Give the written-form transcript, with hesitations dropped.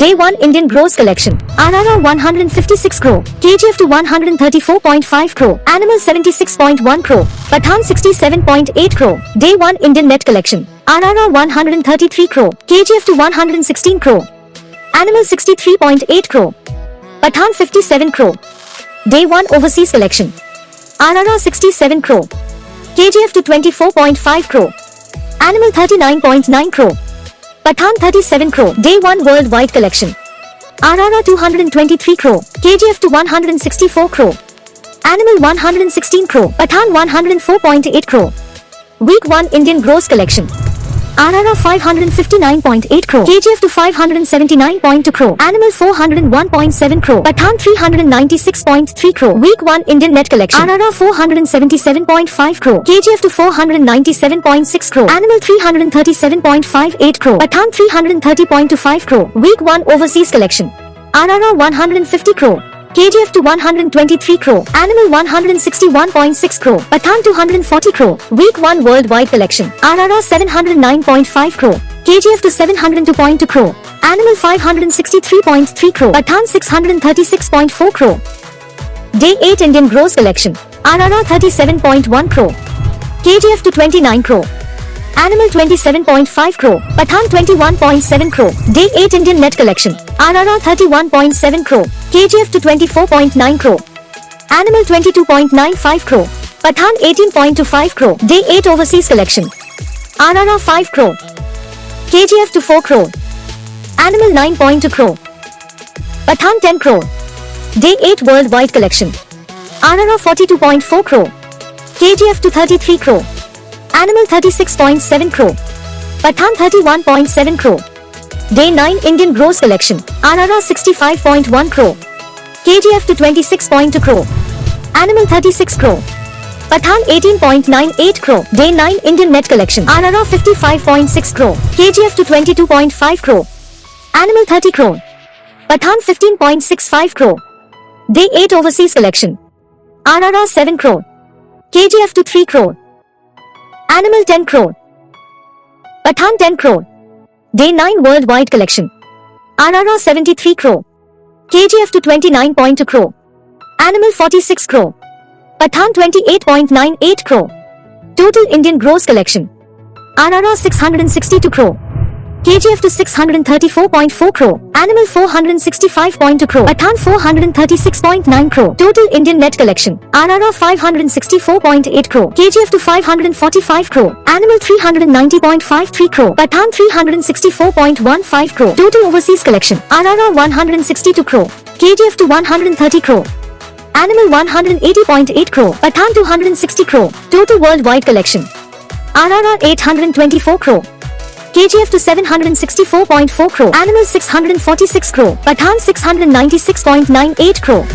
Day 1 Indian Gross Collection. RRR 156 crore. KGF to 134.5 crore. Animal 76.1 crore. Pathaan 67.8 crore. Day 1 Indian Net Collection. RRR 133 crore. KGF to 116 crore. Animal 63.8 crore. Pathaan 57 crore. Day 1 Overseas Collection. RRR 67 crore. KGF to 24.5 crore. Animal 39.9 crore. Pathaan 37 crore. Day 1 Worldwide Collection. RRR 223 crore. KGF to 164 crore. Animal 116 crore. Pathaan 104.8 crore. Week 1 Indian Gross Collection. RRR 559.8 crore. KGF to 579.2 crore. Animal 401.7 crore. Pathaan 396.3 crore. Week 1 Indian Net Collection. RRR 477.5 crore. KGF to 497.6 crore. Animal 337.58 crore. Pathaan 330.25 crore. Week 1 Overseas Collection. RRR 150 crore. KGF to 123 crore. Animal 161.6 crore. Pathaan 240 crore. Week 1 Worldwide Collection. RRR 709.5 crore. KGF to 702.2 crore. Animal 563.3 crore. Pathaan 636.4 crore. Day 8 Indian Gross Collection. RRR 37.1 crore. KGF to 29 crore. Animal 27.5 crore. Pathaan 21.7 crore. Day 8 Indian Net Collection. RRR 31.7 crore. KGF to 24.9 crore. Animal 22.95 crore. Pathaan 18.25 crore. Day 8 Overseas Collection. RRR 5 crore. KGF to 4 crore. Animal 9.2 crore. Pathaan 10 crore. Day 8 Worldwide Collection. RRR 42.4 crore. KGF to 33 crore. Animal 36.7 crore. Pathaan 31.7 crore. Day 9 Indian Gross Collection. RRR 65.1 crore. KGF to 26.2 crore. Animal 36 crore. Pathaan 18.98 crore. Day 9 Indian Net Collection. RRR 55.6 crore. KGF to 22.5 crore. Animal 30 crore. Pathaan 15.65 crore. Day 8 Overseas Collection. RRR 7 crore. KGF to 3 crore. Animal 10 crore. Pathaan 10 crore. Day 9 Worldwide Collection. RRR 73 crore. KGF to 29.2 crore. Animal 46 crore. Pathaan 28.98 crore. Total Indian Gross Collection. RRR 662 crore. KGF to 634.4 crore. Animal 465.2 crore. Pathaan 436.9 crore. Total Indian Net Collection. RRR 564.8 crore. KGF to 545 crore. Animal 390.53 crore. Pathaan 364.15 crore. Total Overseas Collection. RRR 162 crore. KGF to 130 crore. Animal 180.8 crore. Pathaan 260 crore. Total Worldwide Collection. RRR 824 crore. KGF to 764.4 crore. Animal 646 crore. Pathaan 696.98 crore.